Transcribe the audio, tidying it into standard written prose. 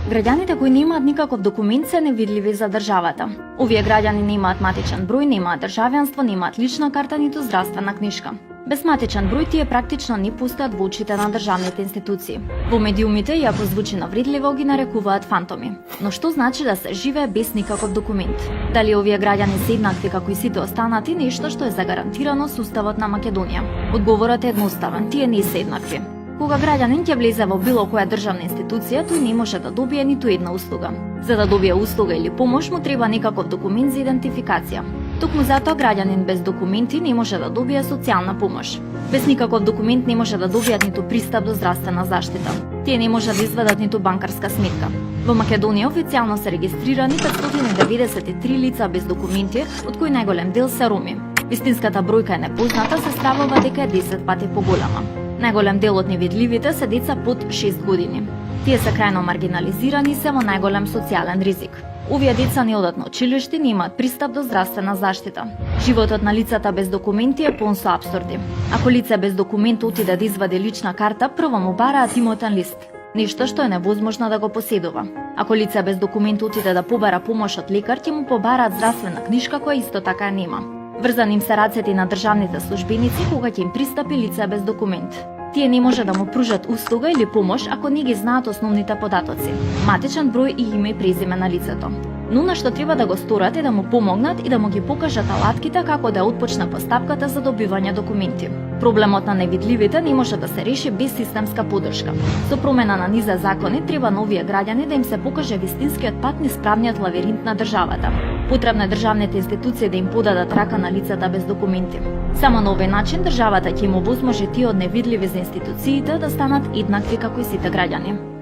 Граѓаните кои немаат никаков документ се невидливи за државата. Овие граѓани немаат матичен број, немаат државјанство, немаат лична карта ниту здравствена книшка. Без матичен број тие практично не постојат во очите на државните институции. Во медиумите, иако звучи навредливо, ги нарекуваат фантоми. Но што значи да се живее без никаков документ? Дали овие граѓани се еднакви како и сите останати, нешто што е загарантирано со Уставот на Македонија? Одговорот е едноставен, тие не се еднакви. Кога граѓанин ќе влезе во било која државна институција, тој не може да добие ниту една услуга. За да добие услуга или помош му треба некаков документ за идентификација. Токму затоа граѓанин без документи не може да добие социјална помош. Без никаков документ не може да добијат ниту пристап до здравствена заштита. Тие не може да извадат ниту банкарска сметка. Во Македонија официјално се регистрирани 593 лица без документи, од кои најголем дел се роми. Вистинската бројка е непозната, се стравува дека е 10 пати поголема. Најголем дел од невидливите се деца под 6 години. Тие се крајно маргинализирани и се во најголем социјален ризик. Овие деца не одат на училиште, немаат пристап до здравствена заштита. Животот на лицата без документи е полн со апсурди. Ако лице без документ отиде да извади лична карта, прво му бараат имотен лист, нешто што е невозможно да го поседува. Ако лице без документ отиде да побара помош од лекар, ќе му побараат здравствена книшка која исто така нема. Врзани им се рацете на државните службеници кога ќе им пристапи лице без документ. Тие не може да му пружат услуга или помош ако не ги знаат основните податоци, матичен број и име и презиме на лицето. Но на што треба да го сторат е да му помогнат и да му ги покажат алатките како да отпочне постапката за добивање документи. Проблемот на невидливите не може да се реши без системска поддршка. Со промена на низа закони треба на овие граѓани да им се покаже вистинскиот пат низ правниот лавиринт на државата. Потребно е државните институции да им подадат рака на лицата без документи. Само на овој начин државата ќе им овозможи тие од невидливи за институциите да станат еднакви како и сите граѓани.